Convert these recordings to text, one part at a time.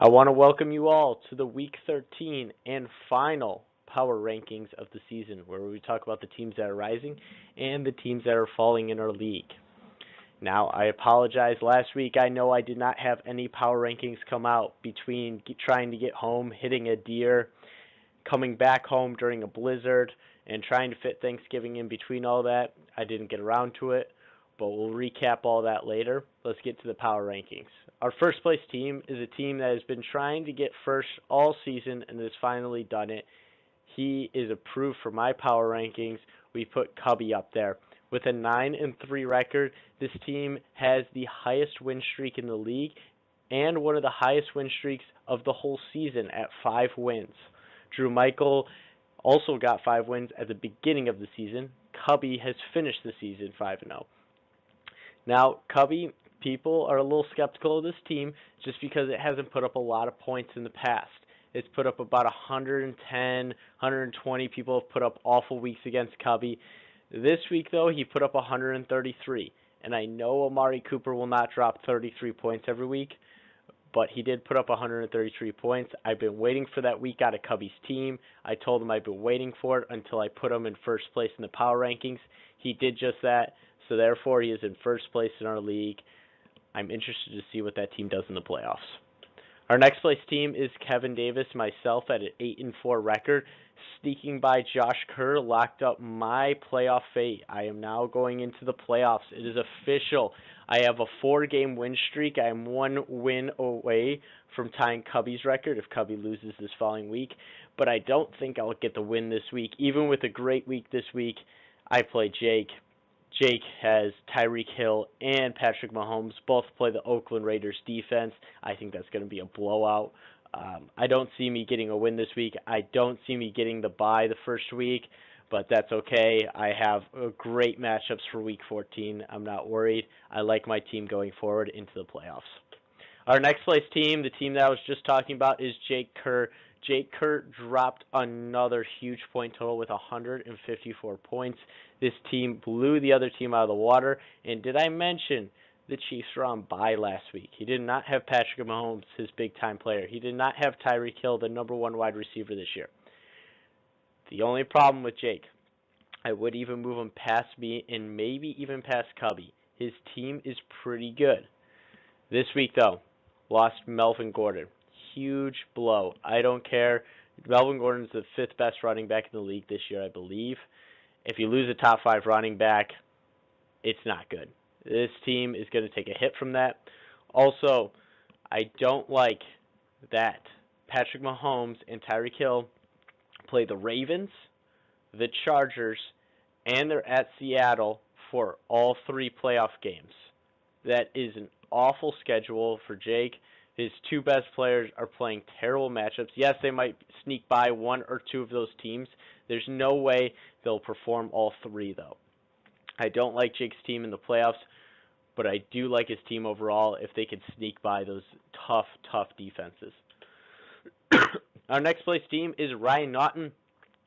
I want to welcome you all to the Week 13 and final power rankings of the season, where we talk about the teams that are rising and the teams that are falling in our league. Now, I apologize. Last week, I know I did not have any power rankings come out between trying to get home, hitting a deer, coming back home during a blizzard, and trying to fit Thanksgiving in between all that. I didn't get around to it, but we'll recap all that later. Let's get to the power rankings. Our first place team is a team that has been trying to get first all season and has finally done it. He is approved for my power rankings. We put Cubby up there. With a 9-3 record, this team has the highest win streak in the league and one of the highest win streaks of the whole season at 5 wins. Drew Michael also got 5 wins at the beginning of the season. Cubby has finished the season 5-0. Now, Cubby, people are a little skeptical of this team just because it hasn't put up a lot of points in the past. It's put up about 110, 120. People have put up awful weeks against Cubby. This week, though, he put up 133. And I know Amari Cooper will not drop 33 points every week, but he did put up 133 points. I've been waiting for that week out of Cubby's team. I told him I've been waiting for it until I put him in first place in the power rankings. He did just that, so therefore he is in first place in our league. I'm interested to see what that team does in the playoffs. Our next place team is Kevin Davis, myself, at an 8-4 record. Sneaking by Josh Kerr locked up my playoff fate. I am now going into the playoffs. It is official. I have a 4-game win streak. I am 1 win away from tying Cubby's record if Cubby loses this following week. But I don't think I'll get the win this week. Even with a great week this week, I play Jake. Jake has Tyreek Hill and Patrick Mahomes both play the Oakland Raiders defense. I think that's going to be a blowout. I don't see me getting a win this week. I don't see me getting the bye the first week, but that's okay. I have great matchups for Week 14. I'm not worried. I like my team going forward into the playoffs. Our next place team, the team that I was just talking about, is Jake Kerr. Jake Kerr dropped another huge point total with 154 points. This team blew the other team out of the water. And did I mention the Chiefs were on bye last week? He did not have Patrick Mahomes, his big-time player. He did not have Tyreek Hill, the number 1 wide receiver this year. The only problem with Jake, I would even move him past me and maybe even past Cubby. His team is pretty good. This week, though, lost Melvin Gordon. Huge blow. I don't care. Melvin Gordon's the 5th best running back in the league this year, I believe. If you lose a top 5 running back, it's not good. This team is going to take a hit from that. Also, I don't like that Patrick Mahomes and Tyreek Hill play the Ravens, the Chargers, and they're at Seattle for all 3 playoff games. That is an awful schedule for Jake. His 2 best players are playing terrible matchups. Yes, they might sneak by 1 or 2 of those teams. There's no way they'll perform all 3, though. I don't like Jake's team in the playoffs, but I do like his team overall if they can sneak by those tough defenses. Our next place team is Ryan Naughton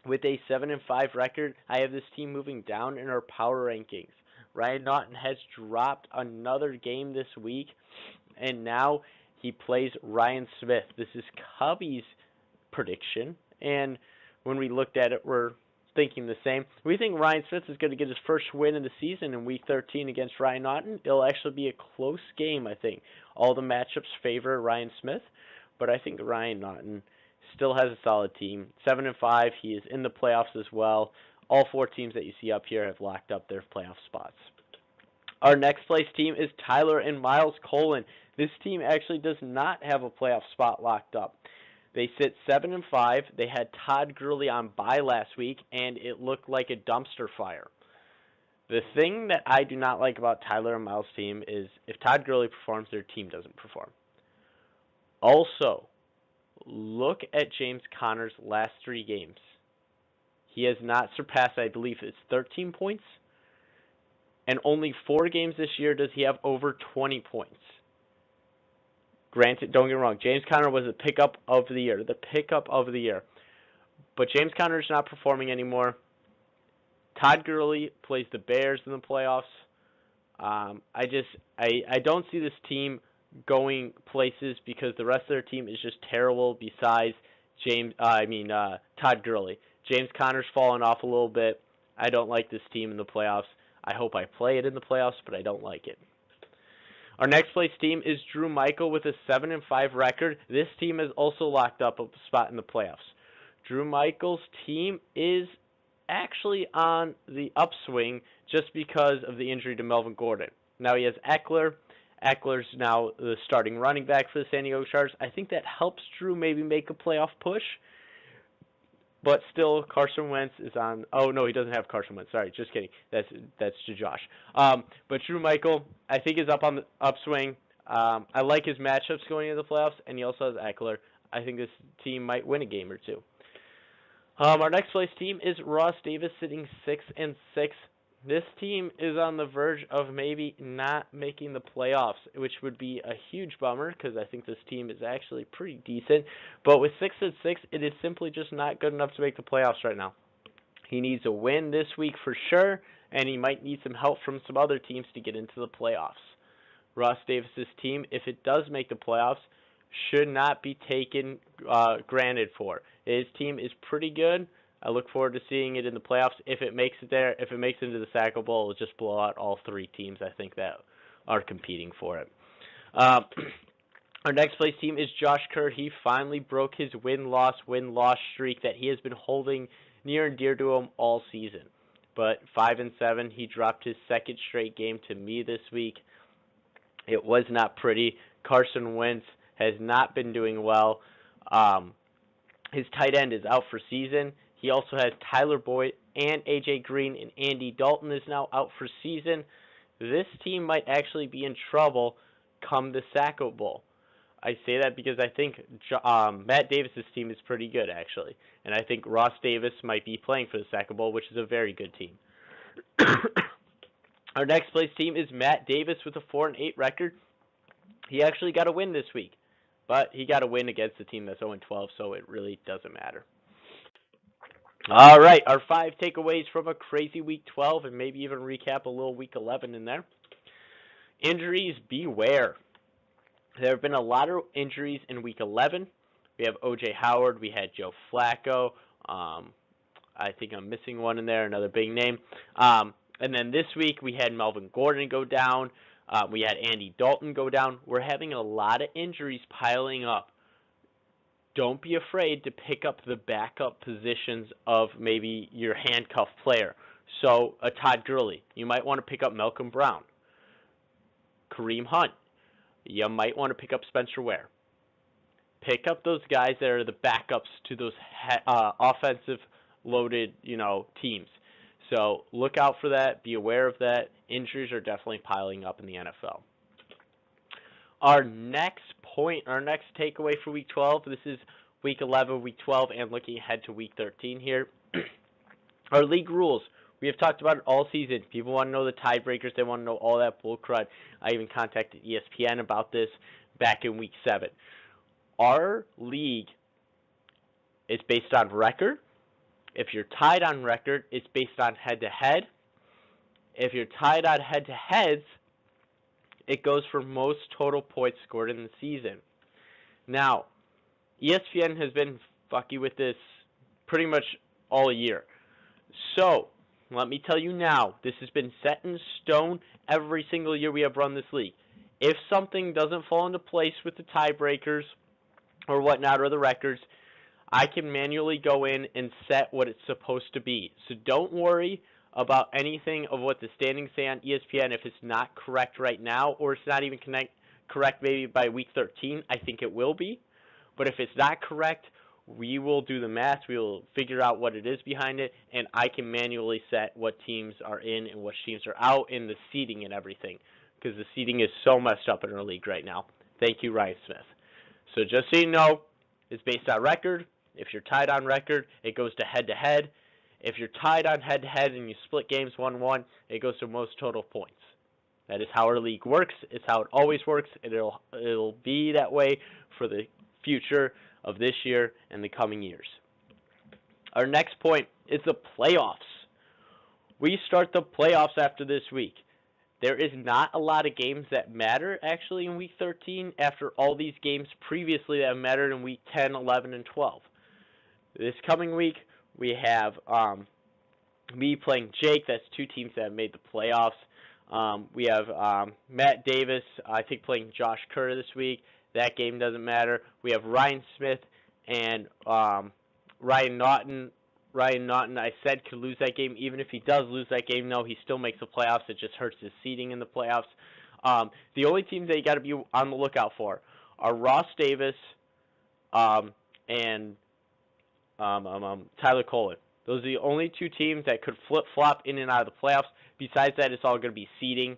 with a 7-5 record. I have this team moving down in our power rankings. Ryan Naughton has dropped another game this week, and now he plays Ryan Smith. This is Cubby's prediction, and when we looked at it, we're thinking the same. We think Ryan Smith is going to get his first win of the season in Week 13 against Ryan Naughton. It'll actually be a close game, I think. All the matchups favor Ryan Smith, but I think Ryan Naughton still has a solid team. 7-5, he is in the playoffs as well. All 4 teams that you see up here have locked up their playoff spots. Our next place team is Tyler and Miles Colin. This team actually does not have a playoff spot locked up. They sit 7-5. They had Todd Gurley on bye last week, and it looked like a dumpster fire. The thing that I do not like about Tyler and Miles' team is if Todd Gurley performs, their team doesn't perform. Also, look at James Conner's last 3 games. He has not surpassed, I believe, it's 13 points. And only 4 games this year does he have over 20 points. Granted, don't get me wrong, James Conner was the pickup of the year. But James Conner is not performing anymore. Todd Gurley plays the Bears in the playoffs. I don't see this team going places because the rest of their team is just terrible besides Todd Gurley. James Conner's fallen off a little bit. I don't like this team in the playoffs. I hope I play it in the playoffs, but I don't like it. Our next place team is Drew Michael with a 7-5 record. This team has also locked up a spot in the playoffs. Drew Michael's team is actually on the upswing just because of the injury to Melvin Gordon. Now he has Eckler. Eckler's now the starting running back for the San Diego Chargers. I think that helps Drew maybe make a playoff push. But still, Carson Wentz is on. Oh no, he doesn't have Carson Wentz. Sorry, just kidding. That's to Josh. But Drew Michael, I think, is up on the upswing. I like his matchups going into the playoffs, and he also has Eckler. I think this team might win a game or two. Our next place team is Ross Davis, sitting 6-6. This team is on the verge of maybe not making the playoffs, which would be a huge bummer because I think this team is actually pretty decent. But with 6-6, it is simply just not good enough to make the playoffs right now. He needs a win this week for sure, and he might need some help from some other teams to get into the playoffs. Ross Davis's team, if it does make the playoffs, should not be taken granted for. His team is pretty good. I look forward to seeing it in the playoffs. If it makes it there, if it makes it into the Saco Bowl, it'll just blow out all three teams, I think, that are competing for it. Our next place team is Josh Kerr. He finally broke his win-loss streak that he has been holding near and dear to him all season. But 5-7, he dropped his second straight game to me this week. It was not pretty. Carson Wentz has not been doing well. His tight end is out for season. He also has Tyler Boyd and A.J. Green, and Andy Dalton is now out for season. This team might actually be in trouble come the Saco Bowl. I say that because I think Matt Davis's team is pretty good, actually. And I think Ross Davis might be playing for the Saco Bowl, which is a very good team. Our next place team is Matt Davis with a 4-8 record. He actually got a win this week. But he got a win against a team that's 0-12, so it really doesn't matter. All right, our 5 takeaways from a crazy Week 12, and maybe even recap a little Week 11 in there. Injuries, beware. There have been a lot of injuries in Week 11. We have O.J. Howard. We had Joe Flacco. I think I'm missing one in there, another big name. And then this week we had Melvin Gordon go down. We had Andy Dalton go down. We're having a lot of injuries piling up. Don't be afraid to pick up the backup positions of maybe your handcuff player. So, a Todd Gurley. You might want to pick up Malcolm Brown. Kareem Hunt. You might want to pick up Spencer Ware. Pick up those guys that are the backups to those offensive loaded, teams. So, look out for that. Be aware of that. Injuries are definitely piling up in the NFL. Our next takeaway for Week 12, this is Week 11, Week 12, and looking ahead to Week 13 here. Our league rules. We have talked about it all season. People want to know the tiebreakers. They want to know all that bull crud. I even contacted ESPN about this back in Week 7. Our league is based on record. If you're tied on record, it's based on head-to-head. If you're tied on head-to-heads, it goes for most total points scored in the season. Now, ESPN has been fucky with this pretty much all year. So, let me tell you now, this has been set in stone every single year we have run this league. If something doesn't fall into place with the tiebreakers or whatnot or the records, I can manually go in and set what it's supposed to be. So don't worry about anything of what the standings say on ESPN if it's not correct right now, or it's not even correct maybe by Week 13. I think it will be. But if it's not correct, we will do the math. We will figure out what it is behind it, and I can manually set what teams are in and what teams are out, and the seeding and everything, because the seeding is so messed up in our league right now. Thank you, Ryan Smith. So just so you know, it's based on record. If you're tied on record, it goes to head-to-head. If you're tied on head-to-head and you split games 1-1, it goes to most total points. That is how our league works. It's how it always works, and it'll be that way for the future of this year and the coming years. Our next point is the playoffs. We start the playoffs after this week. There is not a lot of games that matter actually in week 13 after all these games previously that mattered in week 10, 11, and 12. This coming week, we have me playing Jake. That's two teams that have made the playoffs. We have Matt Davis, I think, playing Josh Kerr this week. That game doesn't matter. We have Ryan Smith and Ryan Naughton. Ryan Naughton, I said, could lose that game. Even if he does lose that game, no, he still makes the playoffs. It just hurts his seeding in the playoffs. The only teams that you got to be on the lookout for are Ross Davis and Tyler Colin. Those are the only two teams that could flip-flop in and out of the playoffs. Besides that, it's all going to be seeding.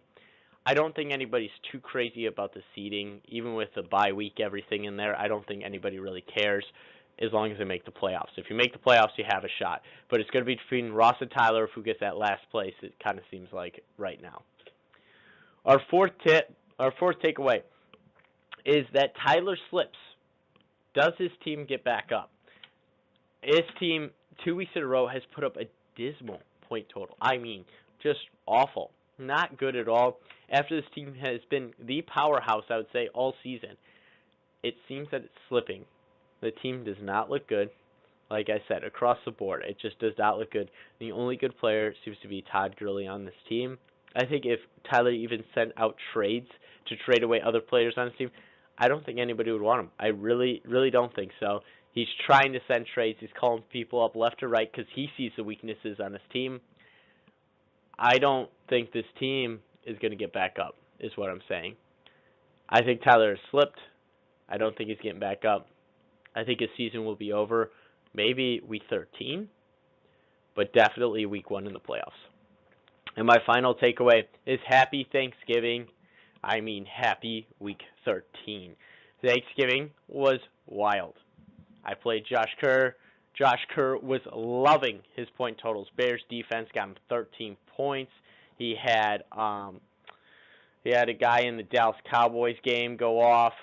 I don't think anybody's too crazy about the seeding. Even with the bye week, everything in there, I don't think anybody really cares as long as they make the playoffs. If you make the playoffs, you have a shot. But it's going to be between Ross and Tyler who gets that last place, it kind of seems like right now. Our fourth takeaway is that Tyler slips. Does his team get back up? His team, 2 weeks in a row, has put up a dismal point total. I mean, just awful. Not good at all. After this team has been the powerhouse, I would say, all season, it seems that it's slipping. The team does not look good. Like I said, across the board, it just does not look good. The only good player seems to be Todd Gurley on this team. I think if Tyler even sent out trades to trade away other players on his team, I don't think anybody would want him. I really, really don't think so. He's trying to send trades. He's calling people up left or right because he sees the weaknesses on his team. I don't think this team is going to get back up, is what I'm saying. I think Tyler has slipped. I don't think he's getting back up. I think his season will be over maybe week 13, but definitely week 1 in the playoffs. And my final takeaway is happy Thanksgiving. I mean, happy week 13. Thanksgiving was wild. I played Josh Kerr. Josh Kerr was loving his point totals. Bears defense got him 13 points. He had a guy in the Dallas Cowboys game go off,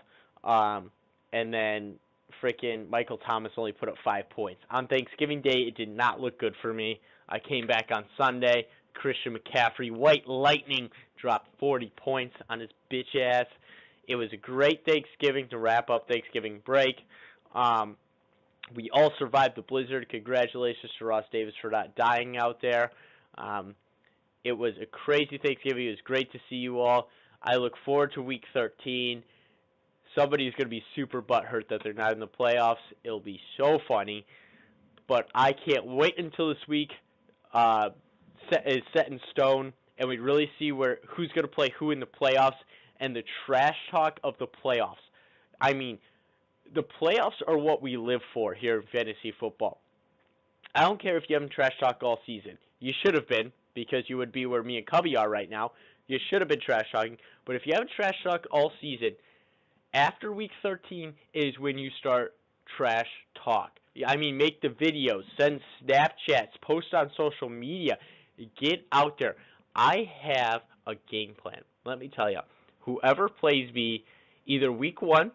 and then freaking Michael Thomas only put up 5 points. On Thanksgiving Day, it did not look good for me. I came back on Sunday. Christian McCaffrey, White Lightning, dropped 40 points on his bitch ass. It was a great Thanksgiving to wrap up Thanksgiving break. We all survived the blizzard. Congratulations to Ross Davis for not dying out there. It was a crazy Thanksgiving. It was great to see you all. I look forward to week 13. Somebody's going to be super butthurt that they're not in the playoffs. It'll be so funny. But I can't wait until this week is set in stone, and we really see who's going to play who in the playoffs and the trash talk of the playoffs. I mean, the playoffs are what we live for here in fantasy football. I don't care if you haven't trash talked all season. You should have been, because you would be where me and Cubby are right now. You should have been trash talking. But if you haven't trash talked all season, after week 13 is when you start trash talk. I mean, make the videos, send Snapchats, post on social media. Get out there. I have a game plan. Let me tell you. Whoever plays me either week 1,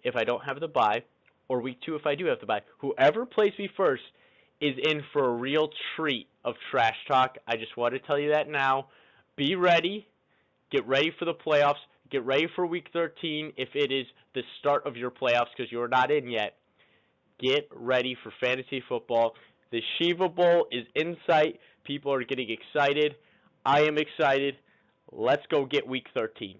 if I don't have the bye, or week 2 if I do have the bye, whoever plays me first is in for a real treat of trash talk. I just want to tell you that now. Be ready. Get ready for the playoffs. Get ready for week 13 if it is the start of your playoffs because you're not in yet. Get ready for fantasy football. The Shiva Bowl is in sight. People are getting excited. I am excited. Let's go get week 13.